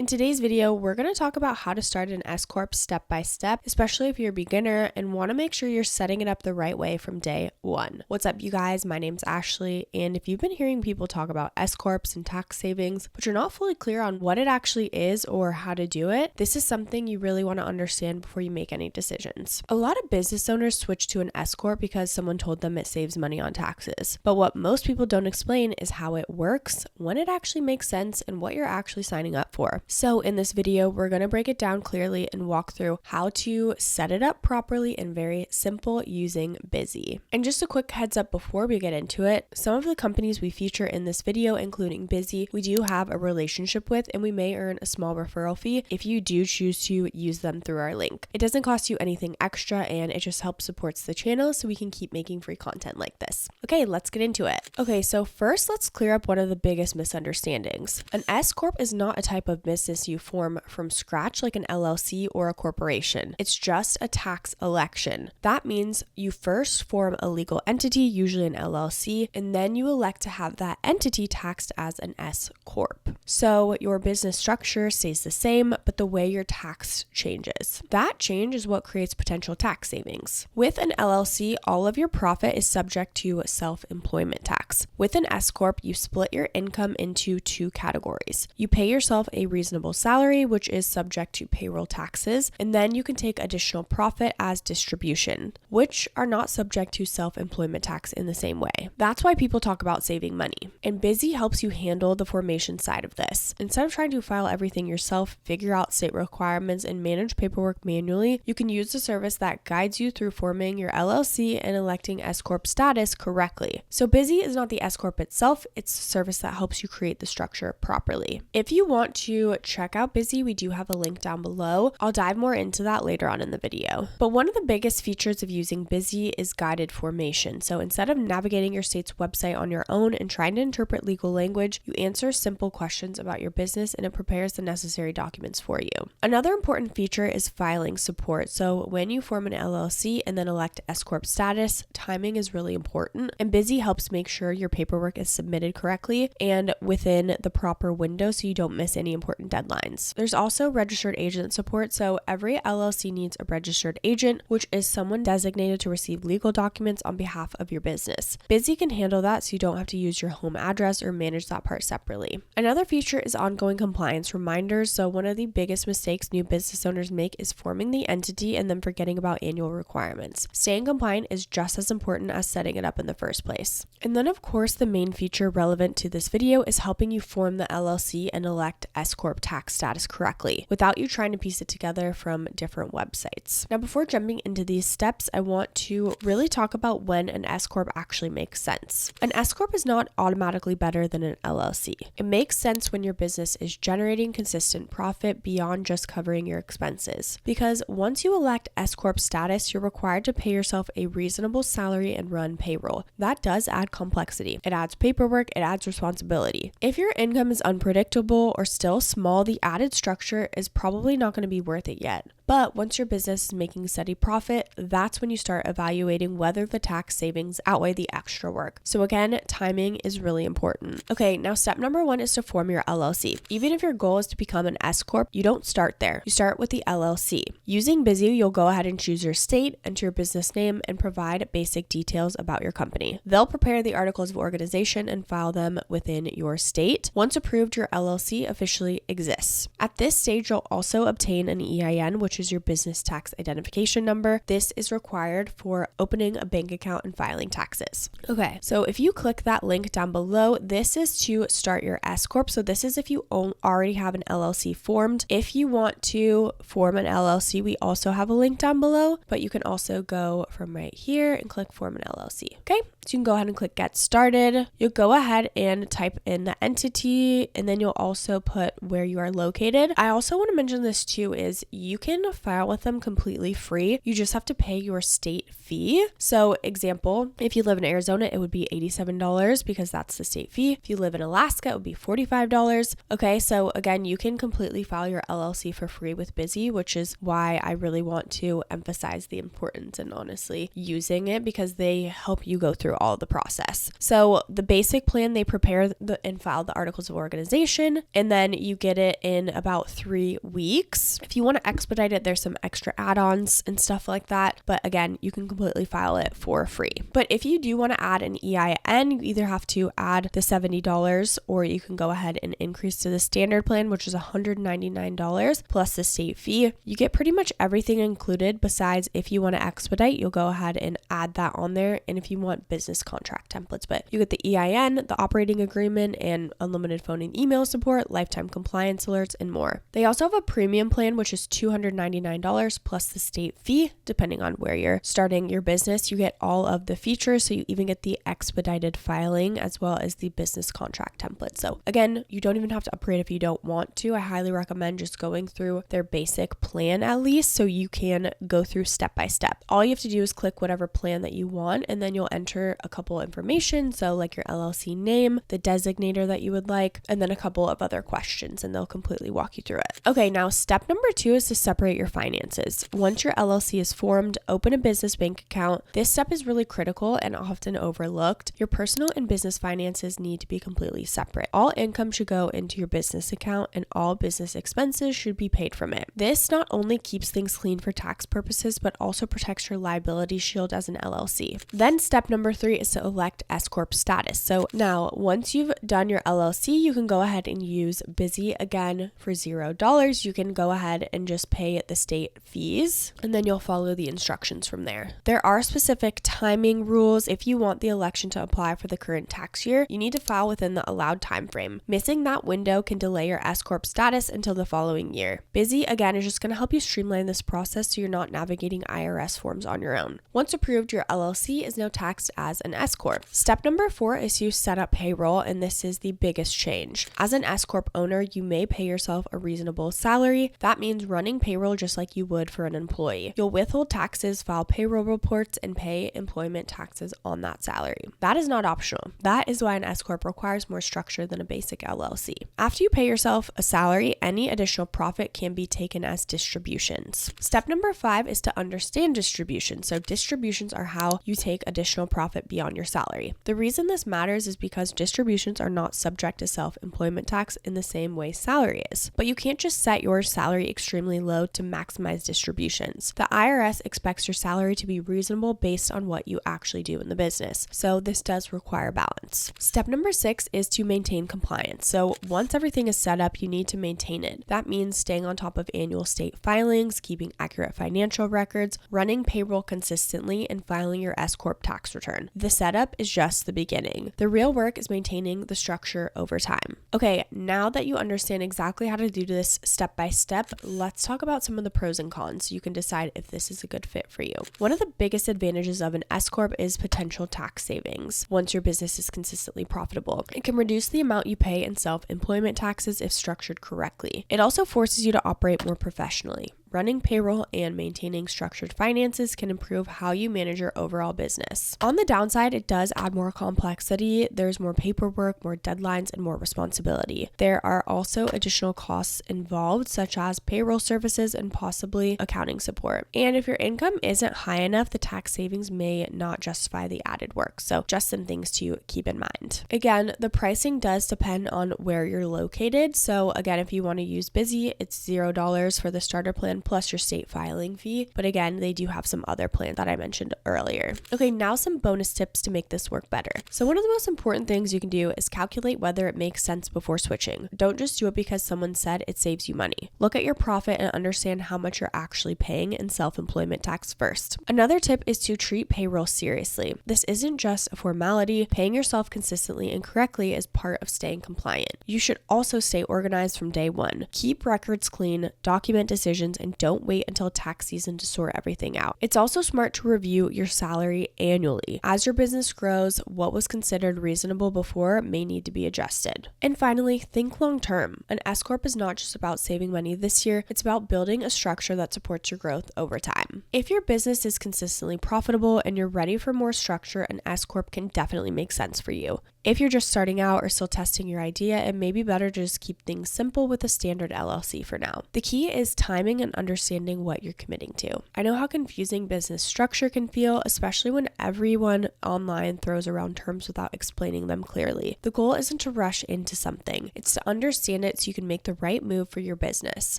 In today's video, we're going to talk about how to start an S Corp step by step, especially if you're a beginner and want to make sure you're setting it up the right way from day one. What's up, you guys? My name's Ashley, and if you've been hearing people talk about S Corps and tax savings, but you're not fully clear on what it actually is or how to do it, this is something you really want to understand before you make any decisions. A lot of business owners switch to an S Corp because someone told them it saves money on taxes, but what most people don't explain is how it works, when it actually makes sense, and what you're actually signing up for. So in this video, we're going to break it down clearly and walk through how to set it up properly and very simple using Bizee. And just a quick heads up before we get into it, some of the companies we feature in this video, including Bizee, we do have a relationship with, and we may earn a small referral fee if you do choose to use them through our link. It doesn't cost you anything extra, and it just helps supports the channel so we can keep making free content like this. Okay, let's get into it. Okay, so first let's clear up one of the biggest misunderstandings. An S Corp is not a type of business you form from scratch like an LLC or a corporation. It's just a tax election. That means you first form a legal entity, usually an LLC, and then you elect to have that entity taxed as an S Corp. So your business structure stays the same, but the way you're taxed changes. That change is what creates potential tax savings. With an LLC, all of your profit is subject to self-employment tax. With an S Corp, you split your income into two categories. You pay yourself a reasonable salary, which is subject to payroll taxes, and then you can take additional profit as distribution, which are not subject to self-employment tax in the same way. That's why people talk about saving money. And Bizee helps you handle the formation side of this. Instead of trying to file everything yourself, figure out state requirements, and manage paperwork manually, you can use the service that guides you through forming your LLC and electing S Corp status correctly. So Bizee is not the S Corp itself, it's a service that helps you create the structure properly. If you want to check out Bizee, we do have a link down below. I'll dive more into that later on in the video. But one of the biggest features of using Bizee is guided formation. So instead of navigating your state's website on your own and trying to interpret legal language, you answer simple questions about your business and it prepares the necessary documents for you. Another important feature is filing support. So when you form an LLC and then elect S Corp status, timing is really important, and Bizee helps make sure your paperwork is submitted correctly and within the proper window so you don't miss any important deadlines. There's also registered agent support, so every LLC needs a registered agent, which is someone designated to receive legal documents on behalf of your business. Bizee can handle that so you don't have to use your home address or manage that part separately. Another feature is ongoing compliance reminders, so one of the biggest mistakes new business owners make is forming the entity and then forgetting about annual requirements. Staying compliant is just as important as setting it up in the first place. And then of course the main feature relevant to this video is helping you form the LLC and elect S Corp tax status correctly without you trying to piece it together from different websites. Now before jumping into these steps, I want to really talk about when an S Corp actually makes sense. An S Corp is not automatically better than an LLC. It makes sense when your business is generating consistent profit beyond just covering your expenses. Because once you elect S Corp status, you're required to pay yourself a reasonable salary and run payroll. That does add complexity. It adds paperwork, it adds responsibility. If your income is unpredictable or still small, the added structure is probably not going to be worth it yet. But once your business is making steady profit, that's when you start evaluating whether the tax savings outweigh the extra work. So again, timing is really important. Okay, now step number one is to form your LLC. Even if your goal is to become an S Corp, you don't start there. You start with the LLC. Using Bizee, you'll go ahead and choose your state, enter your business name, and provide basic details about your company. They'll prepare the articles of organization and file them within your state. Once approved, your LLC officially exists. At this stage, you'll also obtain an EIN, which is your business tax identification number. This is required for opening a bank account and filing taxes. Okay, so if you click that link down below, this is to start your S Corp. So this is if you already have an LLC formed. If you want to form an LLC, we also have a link down below, but you can also go from right here and click form an LLC. Okay, so you can go ahead and click get started. You'll go ahead and type in the entity, and then you'll also put where you are located. I also want to mention this too is you can can file with them completely free. You just have to pay your state fee. So example, if you live in Arizona, it would be $87 because that's the state fee. If you live in Alaska, it would be $45. Okay, so again, you can completely file your LLC for free with Bizee, which is why I really want to emphasize the importance and honestly using it, because they help you go through all the process. So the basic plan, they prepare and file the articles of organization, and then you get it in about 3 weeks. If you want to expedite it, there's some extra add-ons and stuff like that. But again, you can completely file it for free. But if you do want to add an EIN, you either have to add the $70 or you can go ahead and increase to the standard plan, which is $199 plus the state fee. You get pretty much everything included. Besides, if you want to expedite, you'll go ahead and add that on there. And if you want business contract templates, but you get the EIN, the operating agreement, and unlimited phone and email support, lifetime compliance alerts, and more. They also have a premium plan, which is $299 plus the state fee, depending on where you're starting your business. You get all of the features, so you even get the expedited filing as well as the business contract template. So again, you don't even have to upgrade if you don't want to. I highly recommend just going through their basic plan at least, so you can go through step by step. All you have to do is click whatever plan that you want, and then you'll enter a couple information, so like your LLC name, the designator that you would like, and then a couple of other questions, and they'll completely walk you through it. Okay, now step number 2 is to separate your finances. Once your LLC is formed, open a business bank account. This step is really critical and often overlooked. Your personal and business finances need to be completely separate. All income should go into your business account and all business expenses should be paid from it. This not only keeps things clean for tax purposes, but also protects your liability shield as an LLC. Then step number 3 is to elect S Corp status. So now, once you've done your LLC, you can go ahead and use Bizee again for $0. You can go ahead and just pay the state fees, and then you'll follow the instructions from there. There are specific timing rules. If you want the election to apply for the current tax year, you need to file within the allowed time frame. Missing that window can delay your S Corp status until the following year. Bizee, again, is just going to help you streamline this process so you're not navigating IRS forms on your own. Once approved, your LLC is now taxed as an S Corp. Step number 4 is to set up payroll, and this is the biggest change. As an S Corp owner, you may pay yourself a reasonable salary. That means running payroll just like you would for an employee. You'll withhold taxes, file payroll reports, and pay employment taxes on that salary. That is not optional. That is why an S Corp requires more structure than a basic LLC. After you pay yourself a salary, any additional profit can be taken as distributions. Step number 5 is to understand distributions. So distributions are how you take additional profit beyond your salary. The reason this matters is because distributions are not subject to self-employment tax in the same way salary is. But you can't just set your salary extremely low to maximize distributions. The IRS expects your salary to be reasonable based on what you actually do in the business. So this does require balance. Step number 6 is to maintain compliance. So once everything is set up, you need to maintain it. That means staying on top of annual state filings, keeping accurate financial records, running payroll consistently, and filing your S Corp tax return. The setup is just the beginning. The real work is maintaining the structure over time. Okay, now that you understand exactly how to do this step by step, let's talk about some of the pros and cons so you can decide if this is a good fit for you. One of the biggest advantages of an S Corp is potential tax savings. Once your business is consistently profitable, it can reduce the amount you pay in self-employment taxes if structured correctly. It also forces you to operate more professionally. Running payroll and maintaining structured finances can improve how you manage your overall business. On the downside, it does add more complexity. There's more paperwork, more deadlines, and more responsibility. There are also additional costs involved, such as payroll services and possibly accounting support. And if your income isn't high enough, the tax savings may not justify the added work. So just some things to keep in mind. Again, the pricing does depend on where you're located. So again, if you want to use Bizee, it's $0 for the starter plan plus your state filing fee. But again, they do have some other plans that I mentioned earlier. Okay, now some bonus tips to make this work better. So one of the most important things you can do is calculate whether it makes sense before switching. Don't just do it because someone said it saves you money. Look at your profit and understand how much you're actually paying in self-employment tax first. Another tip is to treat payroll seriously. This isn't just a formality. Paying yourself consistently and correctly is part of staying compliant. You should also stay organized from day one. Keep records clean, document decisions, and and don't wait until tax season to sort everything out. It's also smart to review your salary annually. As your business grows, what was considered reasonable before may need to be adjusted. And finally, think long term. An S Corp is not just about saving money this year, it's about building a structure that supports your growth over time. If your business is consistently profitable and you're ready for more structure, an S Corp can definitely make sense for you. If you're just starting out or still testing your idea, it may be better to just keep things simple with a standard LLC for now. The key is timing and understanding what you're committing to. I know how confusing business structure can feel, especially when everyone online throws around terms without explaining them clearly. The goal isn't to rush into something, it's to understand it so you can make the right move for your business.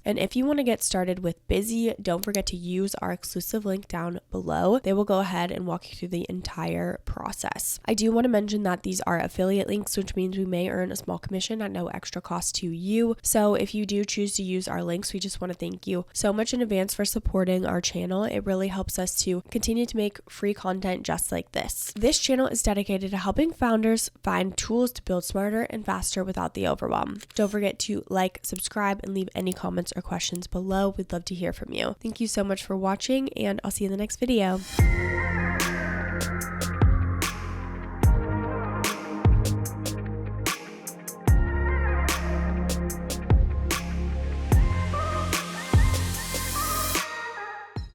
And if you want to get started with Bizee, don't forget to use our exclusive link down below. They will go ahead and walk you through the entire process. I do want to mention that these are affiliate links, which means we may earn a small commission at no extra cost to you. So if you do choose to use our links, we just want to thank you so much in advance for supporting our channel. It really helps us to continue to make free content just like this. This channel is dedicated to helping founders find tools to build smarter and faster without the overwhelm. Don't forget to like, subscribe, and leave any comments or questions below. We'd love to hear from you. Thank you so much for watching, and I'll see you in the next video.